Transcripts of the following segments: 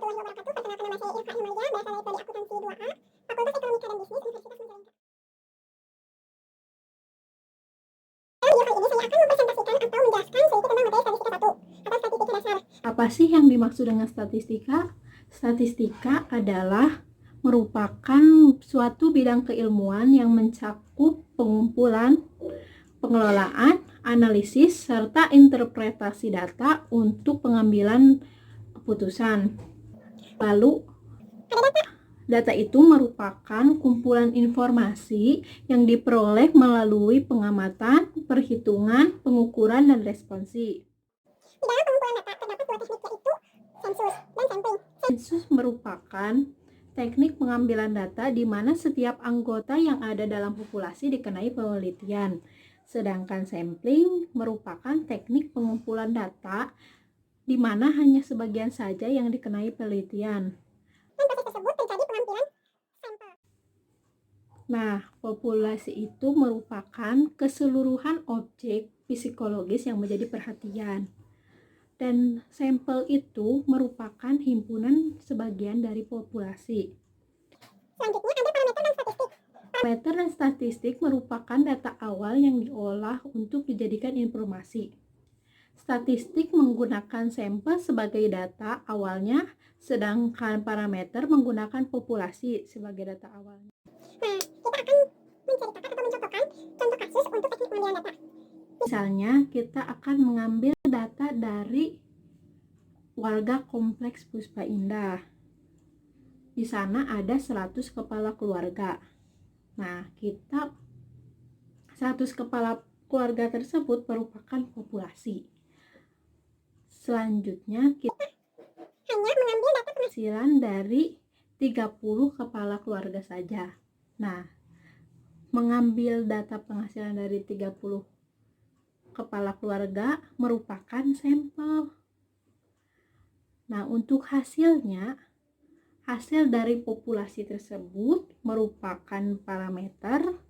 wabarakatuh. Perkenalkan nama saya Irfa Hilmaria, berasal dari Prodi Akuntansi 2A, Fakultas Ekonomika dan Bisnis, Universitas Majalengka. Dalam video kali ini saya akan mempresentasikan atau menjelaskan sedikit tentang materi statistika 1 atau statistika dasar. Apa sih yang dimaksud dengan statistika? Statistika adalah merupakan suatu bidang keilmuan yang mencakup pengumpulan, pengelolaan, analisis, serta interpretasi data untuk pengambilan keputusan. Lalu, data itu merupakan kumpulan informasi yang diperoleh melalui pengamatan, perhitungan, pengukuran, dan responsi. Di dalam pengumpulan data terdapat dua teknik, yaitu sensus dan sampling. Sensus merupakan teknik pengambilan data di mana setiap anggota yang ada dalam populasi dikenai penelitian. Sedangkan sampling merupakan teknik pengumpulan data di mana hanya sebagian saja yang dikenai penelitian. Dan proses tersebut terjadi pengambilan sampel. Nah, populasi itu merupakan keseluruhan objek psikologis yang menjadi perhatian. Dan sampel itu merupakan himpunan sebagian dari populasi. Selanjutnya ada parameter dan statistik. Parameter dan statistik merupakan data awal yang diolah untuk dijadikan informasi. Statistik menggunakan sampel sebagai data awalnya, sedangkan parameter menggunakan populasi sebagai data awalnya. Nah, kita akan menceritakan atau mencontohkan contoh kasus untuk teknik pengambilan data. Misalnya, kita akan mengambil data dari warga kompleks Puspa Indah. Di sana ada 100 kepala keluarga. Nah, 100 kepala keluarga tersebut merupakan populasi. Selanjutnya, kita Hanya mengambil data penghasilan dari 30 kepala keluarga saja. Nah, mengambil data penghasilan dari 30 kepala keluarga merupakan sampel. Nah, untuk hasilnya, hasil dari populasi tersebut merupakan parameter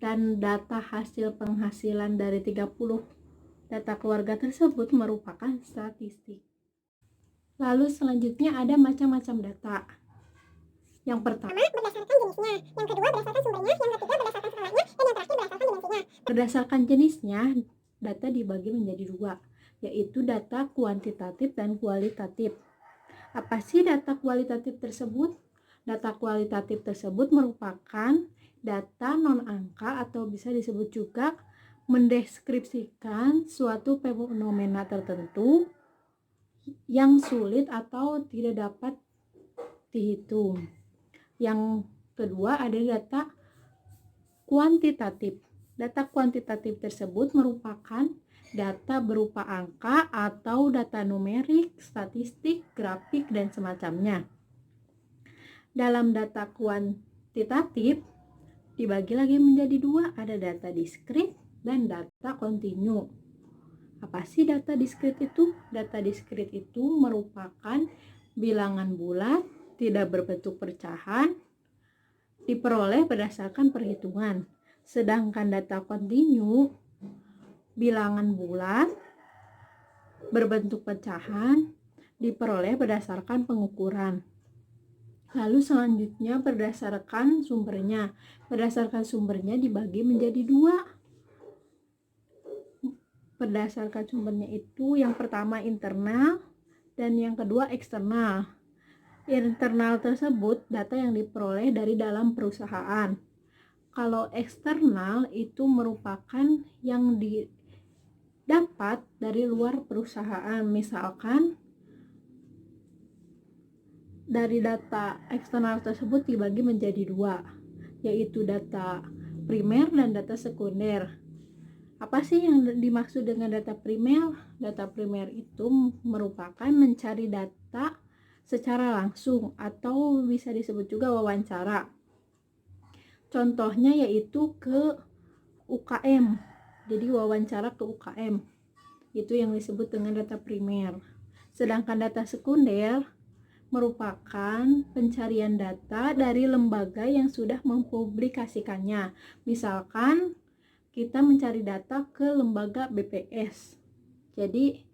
dan data hasil penghasilan dari 30 data keluarga tersebut merupakan statistik. Lalu selanjutnya ada macam-macam data. Yang pertama, berdasarkan jenisnya, yang kedua berdasarkan sumbernya, yang ketiga berdasarkan skalanya, dan yang terakhir berdasarkan dimensinya. Berdasarkan jenisnya, data dibagi menjadi dua, yaitu data kuantitatif dan kualitatif. Apa sih data kualitatif tersebut? Data kualitatif tersebut merupakan data non-angka atau bisa disebut juga mendeskripsikan suatu fenomena tertentu yang sulit atau tidak dapat dihitung. Yang kedua ada data kuantitatif. Data kuantitatif tersebut merupakan data berupa angka atau data numerik, statistik, grafik, dan semacamnya. Dalam data kuantitatif dibagi lagi menjadi dua, ada data diskrit dan data kontinu. Apa sih data diskrit itu? Data diskrit itu merupakan bilangan bulat, tidak berbentuk pecahan, diperoleh berdasarkan perhitungan. Sedangkan data kontinu bilangan bulat berbentuk pecahan diperoleh berdasarkan pengukuran. Lalu selanjutnya berdasarkan sumbernya. Berdasarkan sumbernya dibagi menjadi dua. Berdasarkan sumbernya itu yang pertama internal dan yang kedua eksternal. Internal tersebut data yang diperoleh dari dalam perusahaan. Kalau eksternal itu merupakan yang didapat dari luar perusahaan. Misalkan dari data eksternal tersebut dibagi menjadi dua, yaitu data primer dan data sekunder. Apa sih yang dimaksud dengan data primer? Data primer itu merupakan mencari data secara langsung atau bisa disebut juga wawancara. Contohnya yaitu ke UKM. Jadi wawancara ke UKM. Itu yang disebut dengan data primer. Sedangkan data sekunder merupakan pencarian data dari lembaga yang sudah mempublikasikannya. Misalkan kita mencari data ke lembaga BPS. Jadi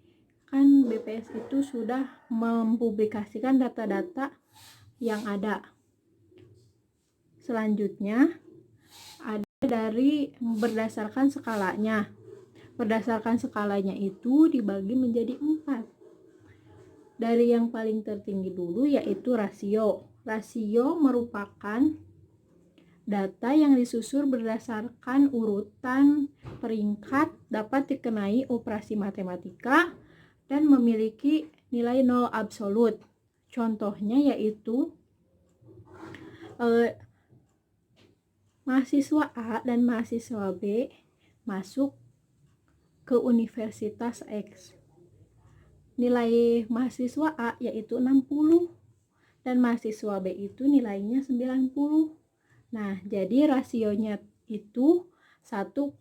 kan BPS itu sudah mempublikasikan data-data yang ada. Selanjutnya ada dari berdasarkan skalanya. Berdasarkan skalanya itu dibagi menjadi 4. Dari yang paling tertinggi dulu yaitu rasio. Rasio merupakan data yang disusun berdasarkan urutan peringkat, dapat dikenai operasi matematika dan memiliki nilai 0 absolut. Contohnya yaitu mahasiswa A dan mahasiswa B masuk ke Universitas X. Nilai mahasiswa A yaitu 60 dan mahasiswa B itu nilainya 90. Nah, jadi rasionya itu 1,5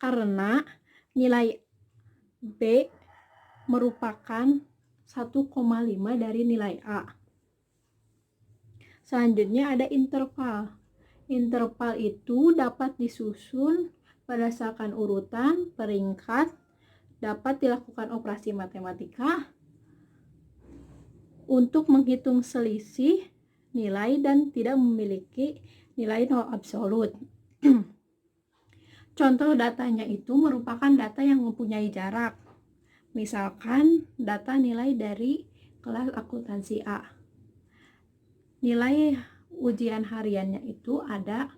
karena nilai B merupakan 1,5 dari nilai A. Selanjutnya ada interval. Interval itu dapat disusun berdasarkan urutan, peringkat, dapat dilakukan operasi matematika untuk menghitung selisih nilai dan tidak memiliki nilai 0 absolut. Contoh datanya itu merupakan data yang mempunyai jarak. Misalkan data nilai dari kelas akuntansi A. Nilai ujian hariannya itu ada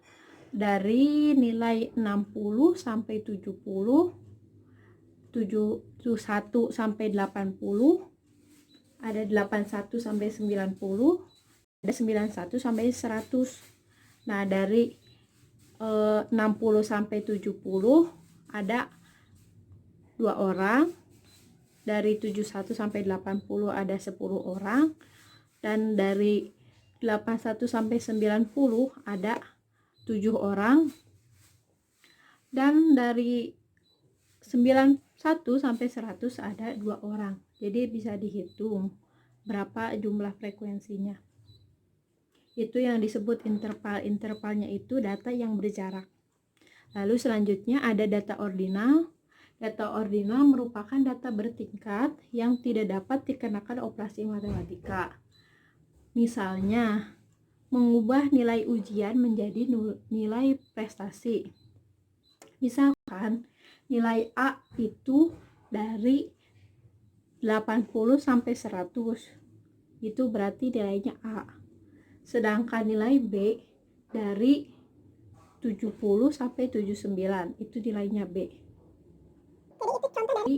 dari nilai 60 sampai 70, 71 sampai 80, ada 81 sampai 90, ada 91 sampai 100. Nah, dari 60 sampai 70 ada 2 orang, dari 71 sampai 80 ada 10 orang, dan dari 81 sampai 90 ada 7 orang, dan dari 91 sampai 100 ada 2 orang. Jadi bisa dihitung berapa jumlah frekuensinya. Itu yang disebut interval. Intervalnya itu data yang berjarak. Lalu selanjutnya ada data ordinal. Data ordinal merupakan data bertingkat yang tidak dapat dikenakan operasi matematika. Misalnya, mengubah nilai ujian menjadi nilai prestasi. Misalkan, nilai A itu dari 80 sampai 100. Itu berarti nilainya A. Sedangkan nilai B dari 70 sampai 79, itu nilainya B. Jadi itu contoh dari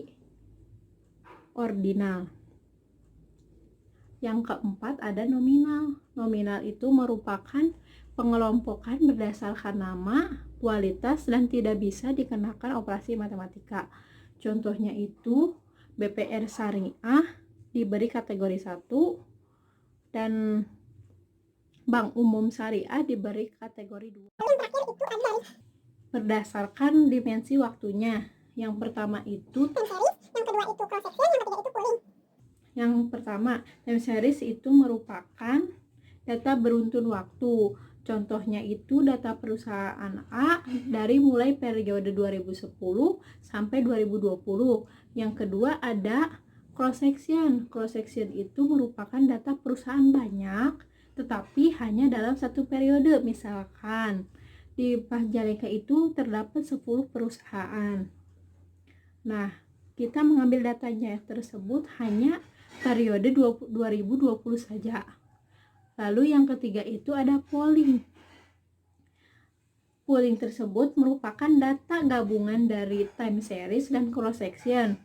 Ordinal. Yang keempat ada nominal. Nominal itu merupakan pengelompokan berdasarkan nama, kualitas, dan tidak bisa dikenakan operasi matematika. Contohnya itu BPR Syariah diberi kategori 1 dan Bank Umum Syariah diberi kategori 2. yang terakhir itu ada dari Berdasarkan dimensi waktunya. Yang pertama itu time series, yang kedua itu cross section, yang ketiga itu pooling. Yang pertama, time series itu merupakan data beruntun waktu. Contohnya itu data perusahaan A dari mulai periode 2010 sampai 2020. Yang kedua ada cross section. Cross section itu merupakan data perusahaan banyak, tetapi hanya dalam satu periode. Misalkan di Majalengka itu terdapat 10 perusahaan. Nah, kita mengambil datanya tersebut hanya periode 2020 saja. Lalu yang ketiga itu ada polling. Polling tersebut merupakan data gabungan dari time series dan cross section.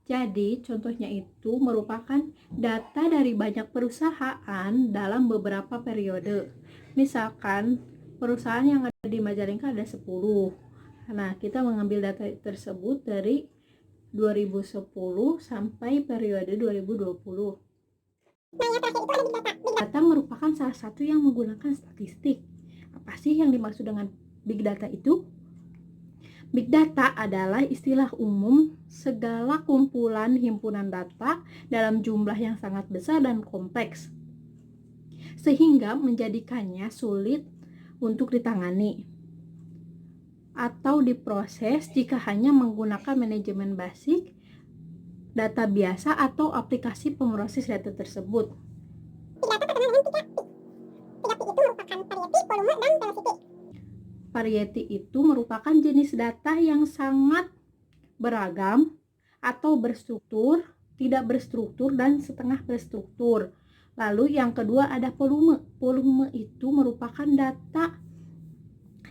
Jadi contohnya itu merupakan data dari banyak perusahaan dalam beberapa periode. Misalkan perusahaan yang ada di Majalengka ada 10. Nah, kita mengambil data tersebut dari 2010 sampai periode 2020. Nah, yang terakhir itu ada big data. Big Data merupakan salah satu yang menggunakan statistik. Apa sih yang dimaksud dengan big data itu? Big data adalah istilah umum segala kumpulan himpunan data dalam jumlah yang sangat besar dan kompleks, sehingga menjadikannya sulit untuk ditangani. atau diproses jika hanya menggunakan manajemen basic, data biasa, atau aplikasi pemroses data tersebut. Big data terkenal dengan 3P. 3P itu merupakan variety, volume, dan velocity. Variety itu merupakan jenis data yang sangat beragam atau berstruktur, tidak berstruktur, dan setengah berstruktur. Lalu yang kedua ada volume. Volume itu merupakan data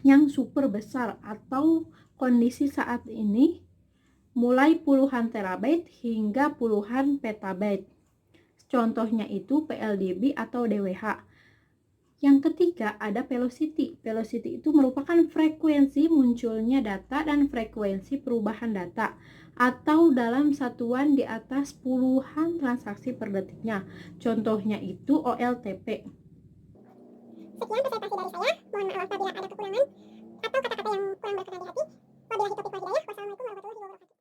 yang super besar atau kondisi saat ini mulai puluhan terabyte hingga puluhan petabyte. Contohnya itu PLDB atau DWH. Yang ketiga ada velocity. Velocity itu merupakan frekuensi munculnya data dan frekuensi perubahan data atau dalam satuan di atas puluhan transaksi per detiknya. Contohnya itu OLTP. Sekian presentasi dari saya. Mohon maaf apabila ada kekurangan atau kata-kata yang kurang berkenan di hati. Wabillahi taufiq wal hidayah. Wassalamualaikum warahmatullahi wabarakatuh.